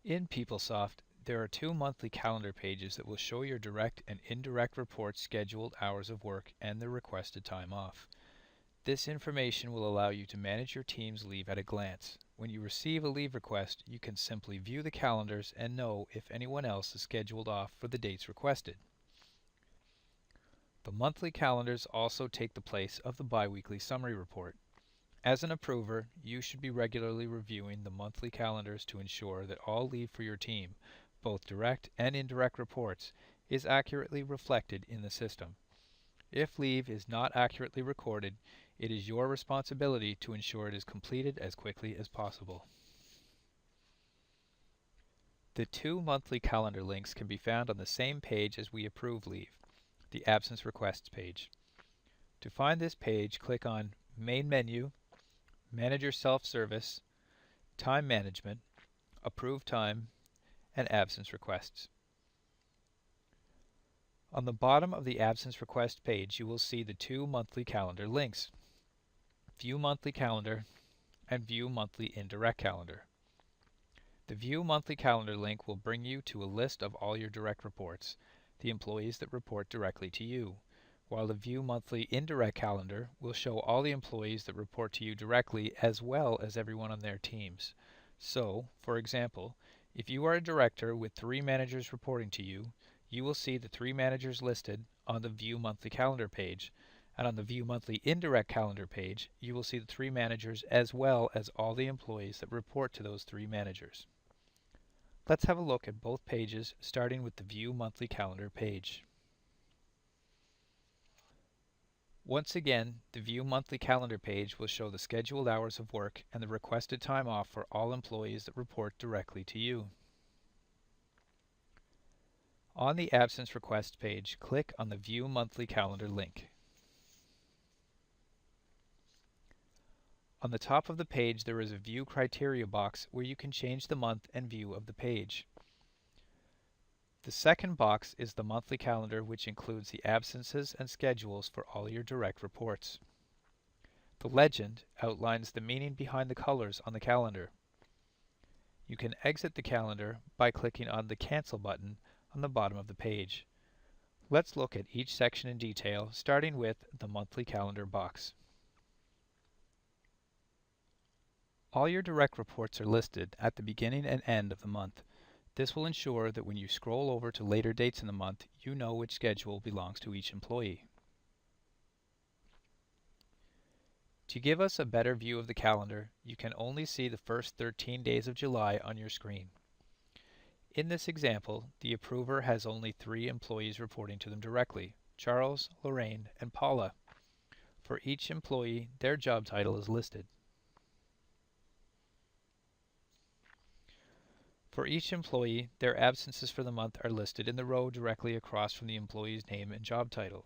In PeopleSoft, there are two monthly calendar pages that will show your direct and indirect reports' scheduled hours of work and their requested time off. This information will allow you to manage your team's leave at a glance. When you receive a leave request, you can simply view the calendars and know if anyone else is scheduled off for the dates requested. The monthly calendars also take the place of the biweekly summary report. As an approver, you should be regularly reviewing the monthly calendars to ensure that all leave for your team, both direct and indirect reports, is accurately reflected in the system. If leave is not accurately recorded, it is your responsibility to ensure it is completed as quickly as possible. The two monthly calendar links can be found on the same page as we approve leave, the Absence Requests page. To find this page, click on Main Menu, Manager Self-Service, Time Management, Approve Time, and Absence Requests. On the bottom of the Absence Request page, you will see the two monthly calendar links, View Monthly Calendar and View Monthly Indirect Calendar. The View Monthly Calendar link will bring you to a list of all your direct reports, the employees that report directly to you, while the View Monthly Indirect Calendar will show all the employees that report to you directly as well as everyone on their teams. So, for example, if you are a director with 3 managers reporting to you, you will see the 3 managers listed on the View Monthly Calendar page, and on the View Monthly Indirect Calendar page, you will see the 3 managers as well as all the employees that report to those 3 managers. Let's have a look at both pages, starting with the View Monthly Calendar page. Once again, the View Monthly Calendar page will show the scheduled hours of work and the requested time off for all employees that report directly to you. On the Absence Request page, click on the View Monthly Calendar link. On the top of the page, there is a View Criteria box where you can change the month and view of the page. The second box is the monthly calendar, which includes the absences and schedules for all your direct reports. The legend outlines the meaning behind the colors on the calendar. You can exit the calendar by clicking on the Cancel button on the bottom of the page. Let's look at each section in detail, starting with the monthly calendar box. All your direct reports are listed at the beginning and end of the month. This will ensure that when you scroll over to later dates in the month, you know which schedule belongs to each employee. To give us a better view of the calendar, you can only see the first 13 days of July on your screen. In this example, the approver has only 3 employees reporting to them directly, Charles, Lorraine, and Paula. For each employee, their job title is listed. For each employee, their absences for the month are listed in the row directly across from the employee's name and job title.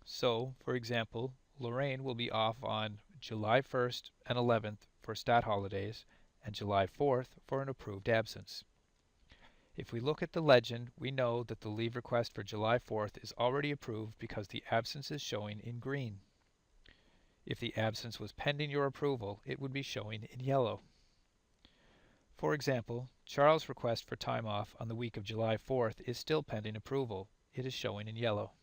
So, for example, Lorraine will be off on July 1st and 11th for stat holidays and July 4th for an approved absence. If we look at the legend, we know that the leave request for July 4th is already approved because the absence is showing in green. If the absence was pending your approval, it would be showing in yellow. For example, Charles' request for time off on the week of July 4th is still pending approval. It is showing in yellow.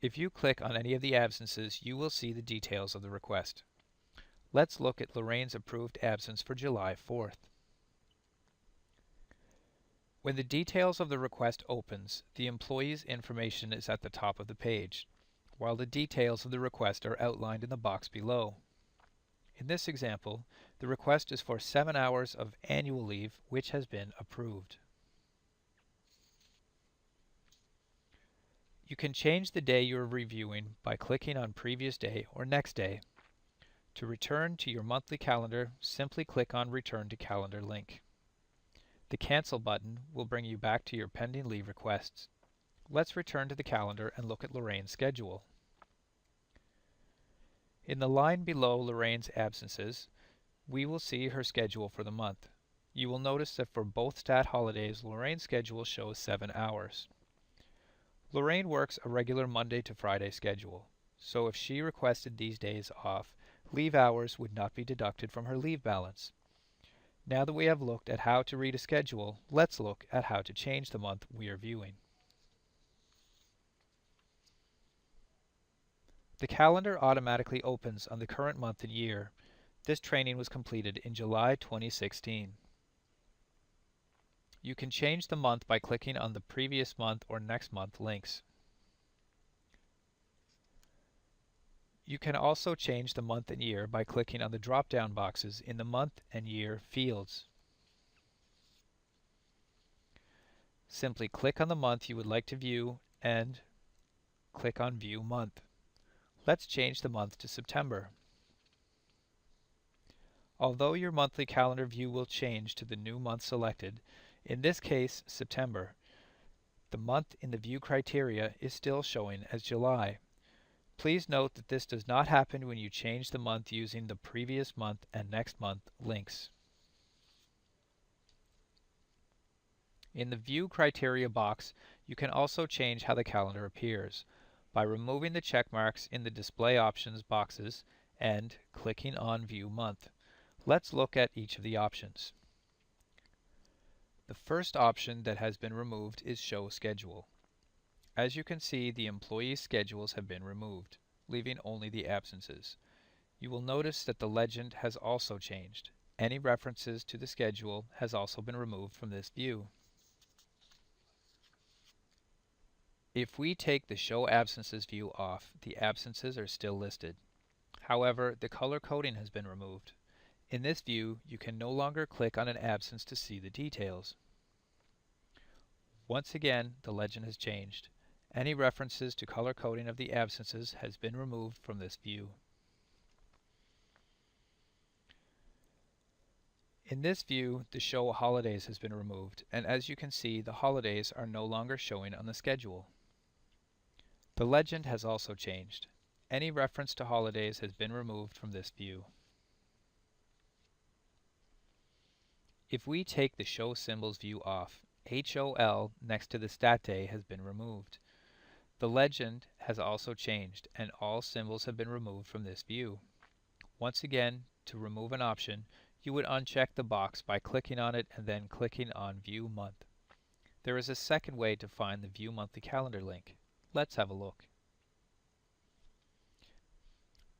If you click on any of the absences, you will see the details of the request. Let's look at Lorraine's approved absence for July 4th. When the details of the request opens, the employee's information is at the top of the page, while the details of the request are outlined in the box below. In this example, the request is for 7 hours of annual leave, which has been approved. You can change the day you are reviewing by clicking on Previous Day or Next Day. To return to your monthly calendar, simply click on Return to Calendar link. The Cancel button will bring you back to your pending leave requests. Let's return to the calendar and look at Lorraine's schedule. In the line below Lorraine's absences, we will see her schedule for the month. You will notice that for both stat holidays, Lorraine's schedule shows 7 hours. Lorraine works a regular Monday to Friday schedule, so if she requested these days off, Leave hours would not be deducted from her leave balance. Now that we have looked at how to read a schedule, let's look at how to change the month we are viewing. The calendar automatically opens on the current month and year. This training was completed in July 2016. You can change the month by clicking on the previous month or next month links. You can also change the month and year by clicking on the drop-down boxes in the month and year fields. Simply click on the month you would like to view and click on View Month. Let's change the month to September. Although your monthly calendar view will change to the new month selected, in this case September, the month in the view criteria is still showing as July. Please note that this does not happen when you change the month using the previous month and next month links. In the View Criteria box, you can also change how the calendar appears by removing the check marks in the Display Options boxes and clicking on View Month. Let's look at each of the options. The first option that has been removed is Show Schedule. As you can see, the employees' schedules have been removed, leaving only the absences. You will notice that the legend has also changed. Any references to the schedule has also been removed from this view. If we take the Show Absences view off, the absences are still listed. However, the color coding has been removed. In this view, you can no longer click on an absence to see the details. Once again, the legend has changed. Any references to color coding of the absences has been removed from this view. In this view, the Show Holidays has been removed, and as you can see, the holidays are no longer showing on the schedule. The legend has also changed. Any reference to holidays has been removed from this view. If we take the Show Symbols view off, HOL next to the stat day has been removed. The legend has also changed, and all symbols have been removed from this view. Once again, to remove an option, you would uncheck the box by clicking on it and then clicking on View Month. There is a second way to find the View Monthly Calendar link. Let's have a look.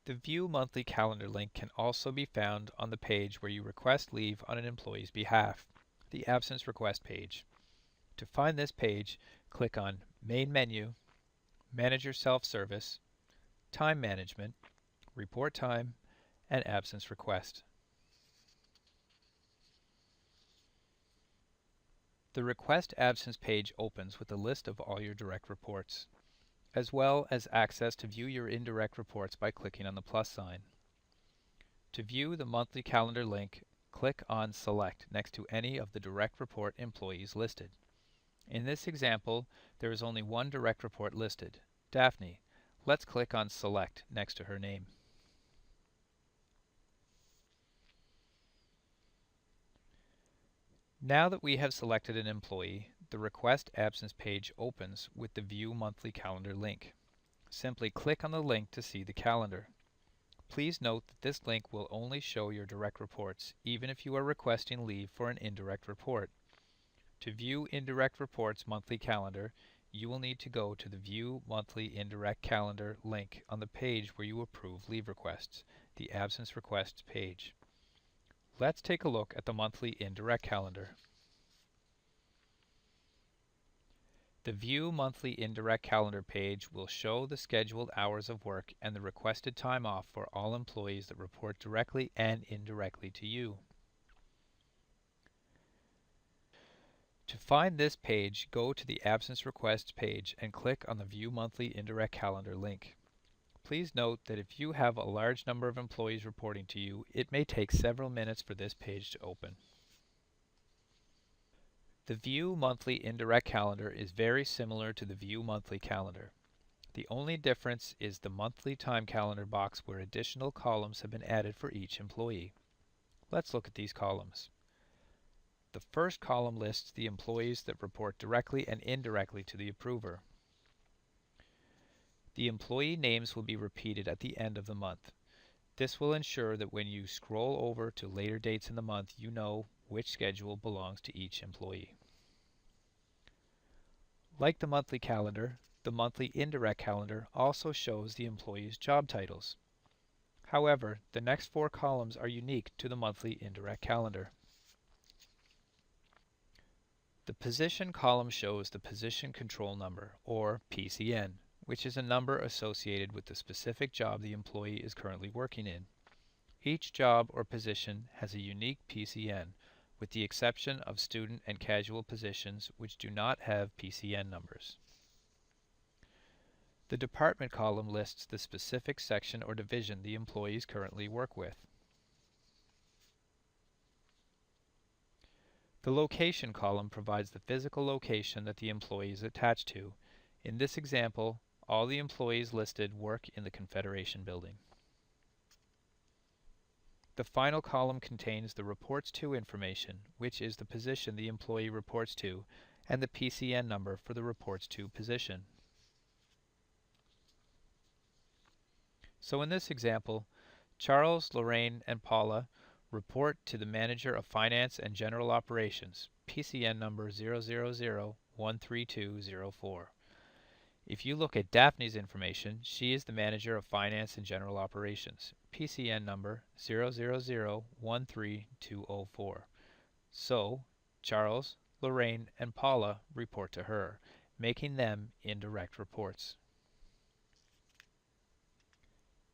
The View Monthly Calendar link can also be found on the page where you request leave on an employee's behalf, the Absence Request page. To find this page, click on Main Menu, Manager Self-Service, Time Management, Report Time, and Absence Request. The Request Absence page opens with a list of all your direct reports, as well as access to view your indirect reports by clicking on the plus sign. To view the monthly calendar link, click on Select next to any of the direct report employees listed. In this example, there is only one direct report listed, Daphne. Let's click on Select next to her name. Now that we have selected an employee, the Request Absence page opens with the View Monthly Calendar link. Simply click on the link to see the calendar. Please note that this link will only show your direct reports, even if you are requesting leave for an indirect report. To view Indirect Reports Monthly Calendar, you will need to go to the View Monthly Indirect Calendar link on the page where you approve leave requests, the Absence Requests page. Let's take a look at the monthly indirect calendar. The View Monthly Indirect Calendar page will show the scheduled hours of work and the requested time off for all employees that report directly and indirectly to you. To find this page, go to the Absence Requests page and click on the View Monthly Indirect Calendar link. Please note that if you have a large number of employees reporting to you, it may take several minutes for this page to open. The View Monthly Indirect Calendar is very similar to the View Monthly Calendar. The only difference is the Monthly Time Calendar box where additional columns have been added for each employee. Let's look at these columns. The first column lists the employees that report directly and indirectly to the approver. The employee names will be repeated at the end of the month. This will ensure that when you scroll over to later dates in the month, you know which schedule belongs to each employee. Like the monthly calendar, the monthly indirect calendar also shows the employee's job titles. However, the next 4 columns are unique to the monthly indirect calendar. The position column shows the position control number, or PCN, which is a number associated with the specific job the employee is currently working in. Each job or position has a unique PCN, with the exception of student and casual positions which do not have PCN numbers. The department column lists the specific section or division the employees currently work with. The location column provides the physical location that the employee is attached to. In this example, all the employees listed work in the Confederation Building. The final column contains the Reports To information, which is the position the employee reports to, and the PCN number for the Reports To position. So in this example, Charles, Lorraine, and Paula report to the Manager of Finance and General Operations, PCN number 000-13204. If you look at Daphne's information, she is the Manager of Finance and General Operations, PCN number 000-13204. So, Charles, Lorraine, and Paula report to her, making them indirect reports.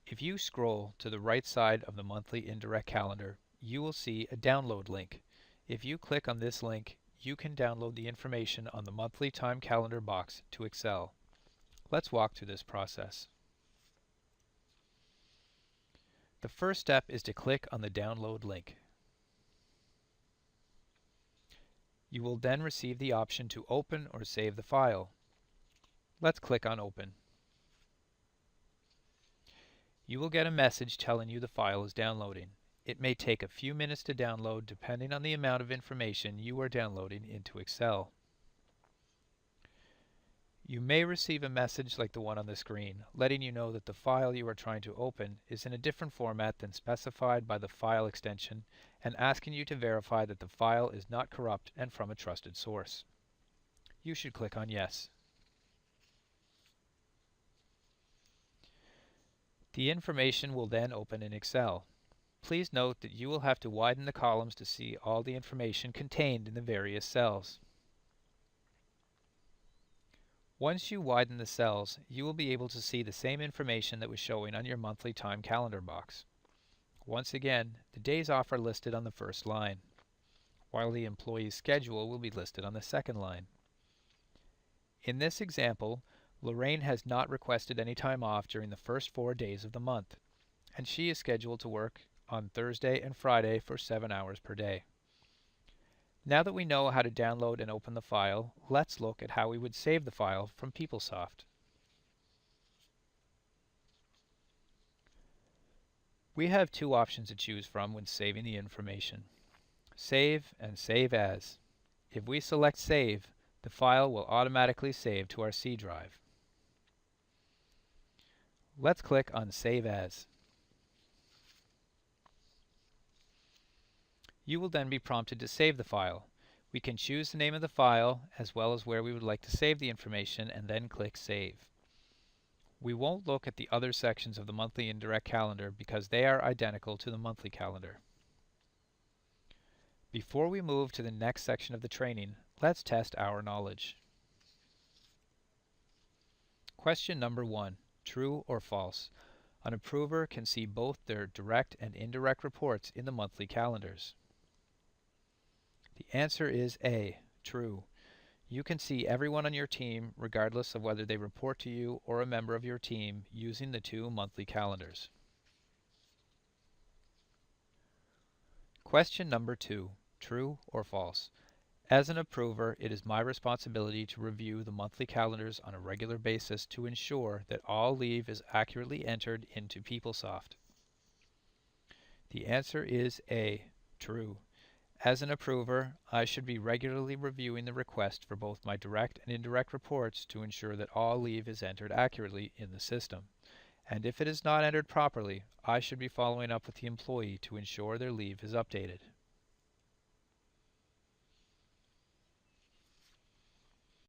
If you scroll to the right side of the monthly indirect calendar, you will see a download link. If you click on this link, you can download the information on the monthly time calendar box to Excel. Let's walk through this process. The first step is to click on the download link. You will then receive the option to open or save the file. Let's click on Open. You will get a message telling you the file is downloading. It may take a few minutes to download depending on the amount of information you are downloading into Excel. You may receive a message like the one on the screen, letting you know that the file you are trying to open is in a different format than specified by the file extension and asking you to verify that the file is not corrupt and from a trusted source. You should click on Yes. The information will then open in Excel. Please note that you will have to widen the columns to see all the information contained in the various cells. Once you widen the cells, you will be able to see the same information that was showing on your monthly time calendar box. Once again, the days off are listed on the first line, while the employee's schedule will be listed on the second line. In this example, Lorraine has not requested any time off during the first 4 days of the month, and she is scheduled to work on Thursday and Friday for 7 hours per day. Now that we know how to download and open the file, let's look at how we would save the file from PeopleSoft. We have 2 options to choose from when saving the information: Save and Save As. If we select Save, the file will automatically save to our C drive. Let's click on Save As. You will then be prompted to save the file. We can choose the name of the file as well as where we would like to save the information and then click Save. We won't look at the other sections of the monthly indirect calendar because they are identical to the monthly calendar. Before we move to the next section of the training, let's test our knowledge. Question number 1, true or false? An approver can see both their direct and indirect reports in the monthly calendars. The answer is A, true. You can see everyone on your team regardless of whether they report to you or a member of your team using the 2 monthly calendars. Question number 2, true or false? As an approver, it is my responsibility to review the monthly calendars on a regular basis to ensure that all leave is accurately entered into PeopleSoft. The answer is A, true. As an approver, I should be regularly reviewing the request for both my direct and indirect reports to ensure that all leave is entered accurately in the system. and if it is not entered properly, I should be following up with the employee to ensure their leave is updated.